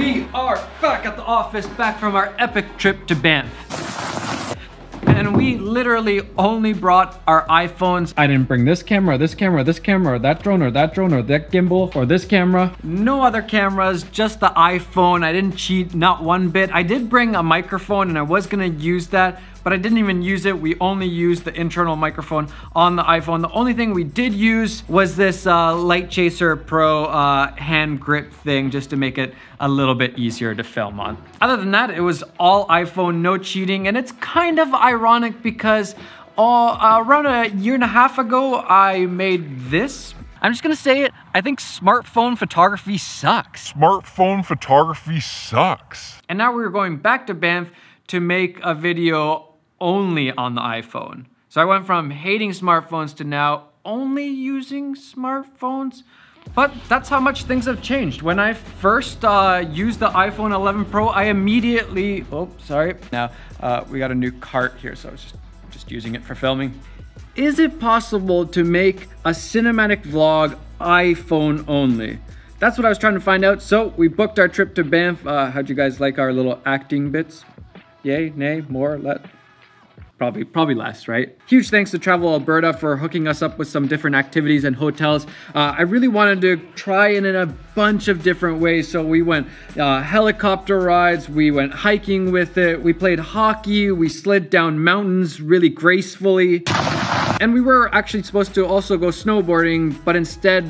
We are back at the office, back from our epic trip to Banff. And we literally only brought our iPhones. I didn't bring this camera, this camera, this camera, or that drone, or that drone, or that gimbal, or this camera. No other cameras, just the iPhone. I didn't cheat, not one bit. I did bring a microphone and I was gonna use that, but I didn't even use it. We only used the internal microphone on the iPhone. The only thing we did use was this Light Chaser Pro hand grip thing, just to make it a little bit easier to film on. Other than that, it was all iPhone, no cheating. And it's kind of ironic because around a year and a half ago, I made this. I'm just gonna say it, I think smartphone photography sucks. Smartphone photography sucks. And now we're going back to Banff to make a video only on the iPhone. So I went from hating smartphones to now only using smartphones. But that's how much things have changed. When I first used the iPhone 11 Pro, I immediately, oh, sorry. Now, we got a new cart here, so I was just using it for filming. Is it possible to make a cinematic vlog iPhone only? That's what I was trying to find out. So we booked our trip to Banff. How'd you guys like our little acting bits? Yay, nay, more, let? Probably less, right? Huge thanks to Travel Alberta for hooking us up with some different activities and hotels. I really wanted to try it in a bunch of different ways. So we went helicopter rides, we went hiking with it, we played hockey, we slid down mountains really gracefully. And we were actually supposed to also go snowboarding, but instead,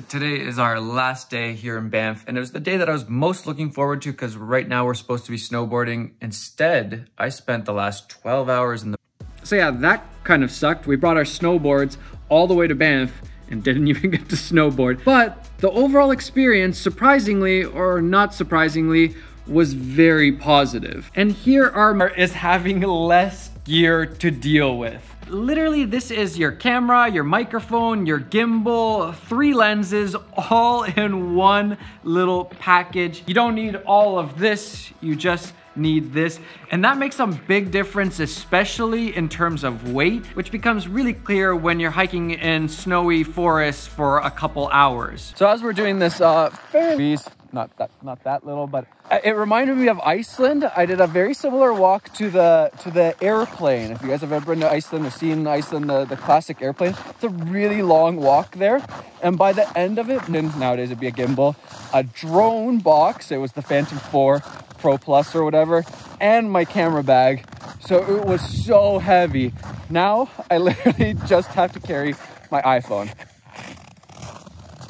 today is our last day here in Banff, and it was the day that I was most looking forward to because right now we're supposed to be snowboarding. Instead, I spent the last 12 hours in the... So yeah, that kind of sucked. We brought our snowboards all the way to Banff and didn't even get to snowboard. But the overall experience, surprisingly or not surprisingly, was very positive. And here is having less gear to deal with. Literally, this is your camera, your microphone, your gimbal, 3 lenses, all in one little package. You don't need all of this, you just need this. And that makes some big difference, especially in terms of weight, which becomes really clear when you're hiking in snowy forests for a couple hours. So as we're doing this, not that little, but it reminded me of Iceland. I did a very similar walk to the airplane. If you guys have ever been to Iceland or seen Iceland, the classic airplane, it's a really long walk there. And by the end of it, and nowadays it'd be a gimbal, a drone box, it was the Phantom 4 Pro Plus or whatever, and my camera bag. So it was so heavy. Now I literally just have to carry my iPhone.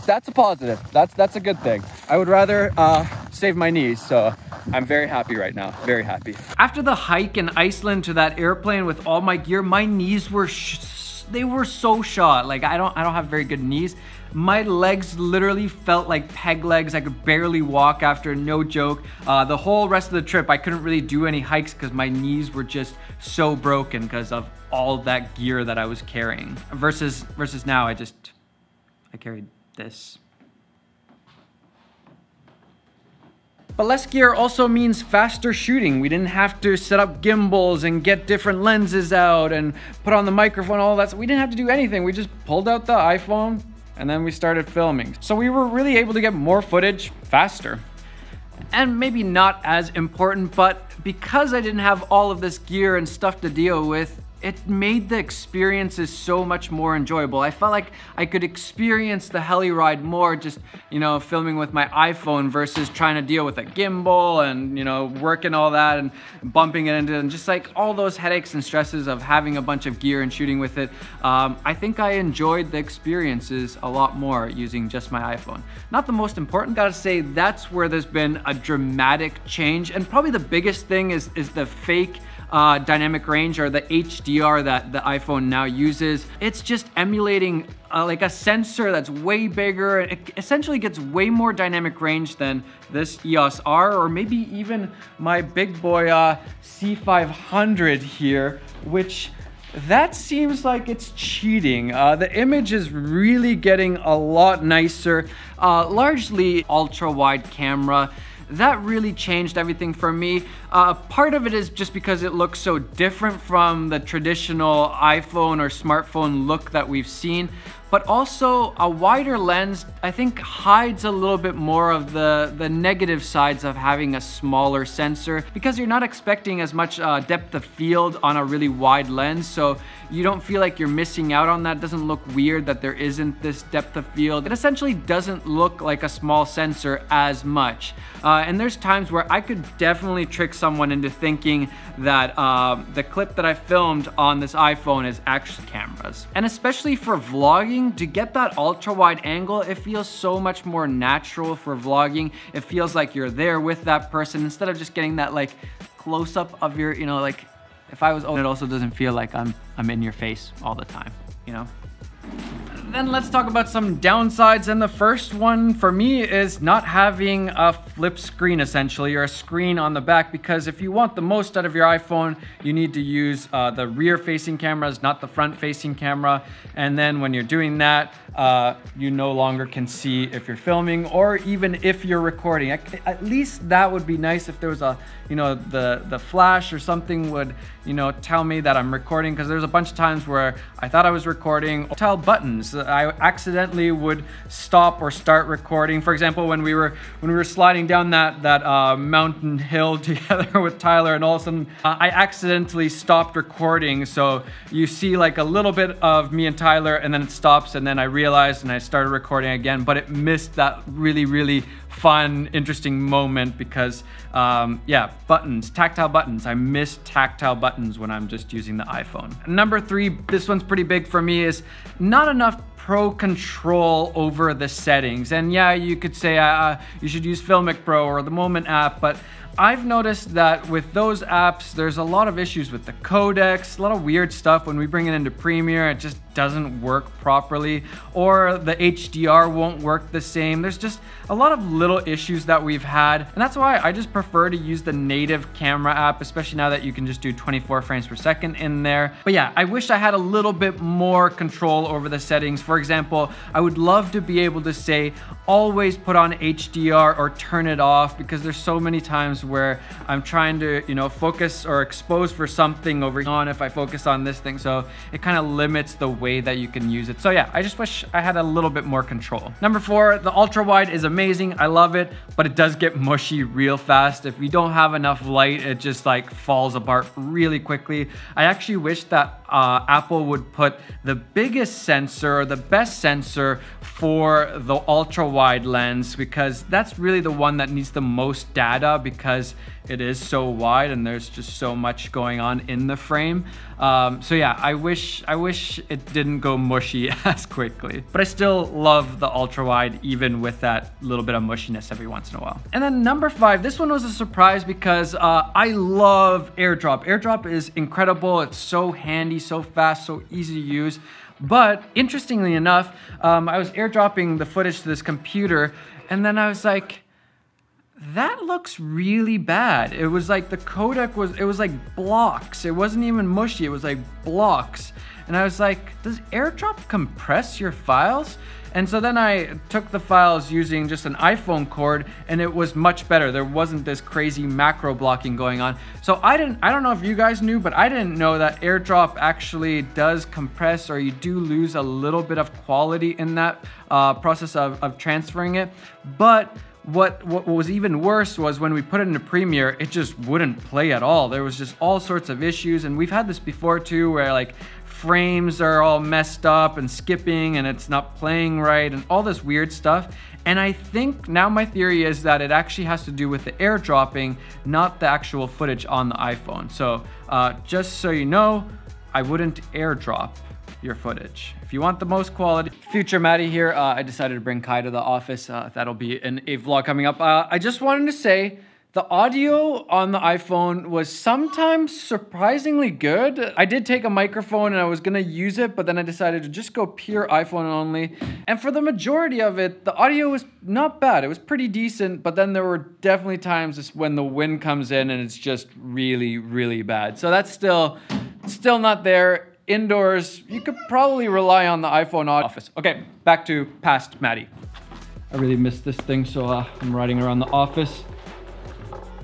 That's a positive. That's a good thing. I would rather save my knees, so I'm very happy right now, very happy. After the hike in Iceland to that airplane with all my gear, my knees were they were so shot. Like I don't have very good knees. My legs literally felt like peg legs. I could barely walk after, no joke. The whole rest of the trip, I couldn't really do any hikes because my knees were just so broken because of all that gear that I was carrying. Versus now, I carried this. But less gear also means faster shooting. We didn't have to set up gimbals and get different lenses out and put on the microphone, all that. So we didn't have to do anything. We just pulled out the iPhone and then we started filming. So we were really able to get more footage faster. And maybe not as important, but because I didn't have all of this gear and stuff to deal with, it made the experiences so much more enjoyable. I felt like I could experience the heli ride more just, you know, filming with my iPhone versus trying to deal with a gimbal and, you know, working all that and bumping it into, and just like all those headaches and stresses of having a bunch of gear and shooting with it. I think I enjoyed the experiences a lot more using just my iPhone. Not the most important, gotta say, that's where there's been a dramatic change. And probably the biggest thing is the fake dynamic range, or the HDR that the iPhone now uses. It's just emulating like a sensor that's way bigger. It essentially gets way more dynamic range than this EOS R, or maybe even my big boy C500 here, which that seems like it's cheating. The image is really getting a lot nicer, largely ultra wide camera. That really changed everything for me. Part of it is just because it looks so different from the traditional iPhone or smartphone look that we've seen. but also a wider lens, I think, hides a little bit more of the negative sides of having a smaller sensor, because you're not expecting as much depth of field on a really wide lens, so you don't feel like you're missing out on that. It doesn't look weird that there isn't this depth of field. It essentially doesn't look like a small sensor as much. And there's times where I could definitely trick someone into thinking that the clip that I filmed on this iPhone is actually cameras. And especially for vlogging, to get that ultra wide angle, it feels so much more natural for vlogging. It feels like you're there with that person instead of just getting that like close up of your, you know, like if I was old, it also doesn't feel like I'm in your face all the time, you know? Then let's talk about some downsides, and the first one for me is not having a flip screen essentially, or a screen on the back, because if you want the most out of your iPhone, you need to use the rear facing cameras, not the front facing camera. And then when you're doing that, you no longer can see if you're filming or even if you're recording. At least that would be nice if there was a, you know, the flash or something would, you know, tell me that I'm recording, because there's a bunch of times where I thought I was recording. Tell buttons, I accidentally would stop or start recording. For example, when we were sliding down that mountain hill together with Tyler, and all of a sudden I accidentally stopped recording. So you see like a little bit of me and Tyler, and then it stops, and then I realized and I started recording again, but it missed that really fun, interesting moment because yeah, buttons, tactile buttons. I miss tactile buttons when I'm just using the iPhone. Number 3, this one's pretty big for me, is not enough pro control over the settings. And yeah, you could say you should use Filmic Pro or the Moment app, but I've noticed that with those apps, there's a lot of issues with the codecs, a lot of weird stuff. When we bring it into Premiere, it just doesn't work properly, or the HDR won't work the same. There's just a lot of little issues that we've had, and that's why I just prefer to use the native camera app, especially now that you can just do 24 frames per second in there. But yeah, I wish I had a little bit more control over the settings. For example, I would love to be able to say, always put on HDR or turn it off, because there's so many times where I'm trying to, you know, focus or expose for something over on if I focus on this thing. So it kind of limits the way that you can use it. So yeah, I just wish I had a little bit more control. Number 4, the ultra wide is amazing. I love it, but it does get mushy real fast. If you don't have enough light, it just like falls apart really quickly. I actually wish that Apple would put the biggest sensor or the best sensor for the ultra wide lens, because that's really the one that needs the most data, because it is so wide and there's just so much going on in the frame. So yeah, I wish it didn't go mushy as quickly, but I still love the ultra wide even with that little bit of mushiness every once in a while. And then number 5, this one was a surprise because I love AirDrop. AirDrop is incredible. It's so handy, so fast, so easy to use. But interestingly enough, I was airdropping the footage to this computer, and then I was like, that looks really bad. It was like the codec was like blocks. It wasn't even mushy, it was like blocks. And I was like, does AirDrop compress your files? And so then I took the files using just an iPhone cord, and it was much better. There wasn't this crazy macro blocking going on. So I don't know if you guys knew, but I didn't know that AirDrop actually does compress, or you do lose a little bit of quality in that process of transferring it. But what was even worse was when we put it into Premiere, it just wouldn't play at all. There was just all sorts of issues, and we've had this before too, where like frames are all messed up and skipping and it's not playing right and all this weird stuff. And I think now my theory is that it actually has to do with the airdropping, not the actual footage on the iPhone. So just so you know, I wouldn't airdrop your footage. If you want the most quality. Future Maddie here. I decided to bring Kai to the office. That'll be a vlog coming up. I just wanted to say the audio on the iPhone was sometimes surprisingly good. I did take a microphone and I was gonna use it, but then I decided to just go pure iPhone only. And for the majority of it, the audio was not bad. It was pretty decent, but then there were definitely times when the wind comes in and it's just really, really bad. So that's still not there. Indoors, you could probably rely on the iPhone office. Okay, back to past Maddie. I really missed this thing, so I'm riding around the office.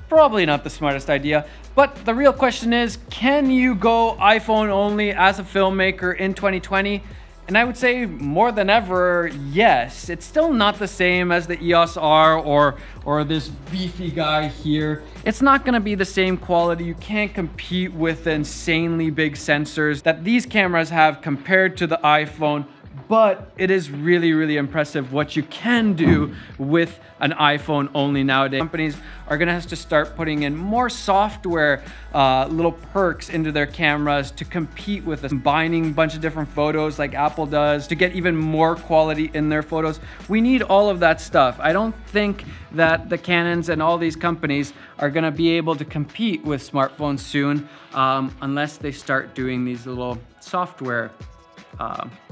Probably not the smartest idea, but the real question is, can you go iPhone only as a filmmaker in 2020? And I would say more than ever, yes. It's still not the same as the EOS R or this beefy guy here. It's not gonna be the same quality. You can't compete with the insanely big sensors that these cameras have compared to the iPhone, but it is really, really impressive what you can do with an iPhone only nowadays. Companies are gonna have to start putting in more software, little perks into their cameras to compete with this, combining a bunch of different photos like Apple does to get even more quality in their photos. We need all of that stuff. I don't think that the Canons and all these companies are gonna be able to compete with smartphones soon unless they start doing these little software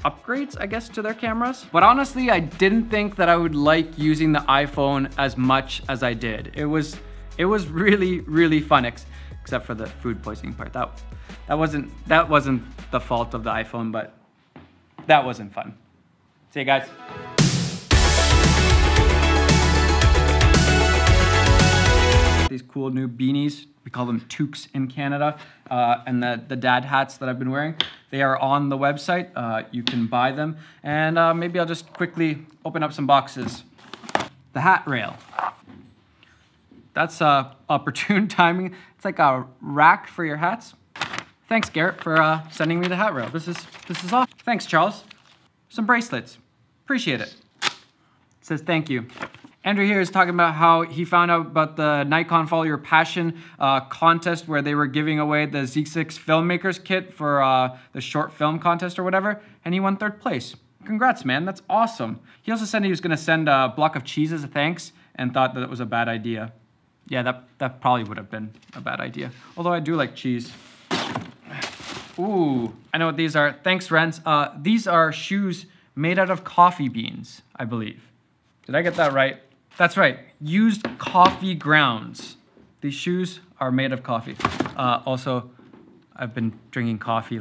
upgrades, I guess, to their cameras. But honestly, I didn't think that I would like using the iPhone as much as I did. It was really, really fun, except for the food poisoning part. That wasn't the fault of the iPhone, but that wasn't fun. See you guys. These cool new beanies. We call them toques in Canada. And the dad hats that I've been wearing, they are on the website. You can buy them. And maybe I'll just quickly open up some boxes. The hat rail. That's opportune timing. It's like a rack for your hats. Thanks, Garrett, for sending me the hat rail. This is awesome. Thanks, Charles. Some bracelets. Appreciate it. It says thank you. Andrew here is talking about how he found out about the Nikon Follow Your Passion contest where they were giving away the Z6 Filmmakers kit for the short film contest or whatever, and he won 3rd place. Congrats, man, that's awesome. He also said he was gonna send a block of cheese as a thanks and thought that it was a bad idea. Yeah, that probably would have been a bad idea. Although I do like cheese. Ooh, I know what these are. Thanks, Renz. These are shoes made out of coffee beans, I believe. Did I get that right? That's right, used coffee grounds. These shoes are made of coffee. Also, I've been drinking coffee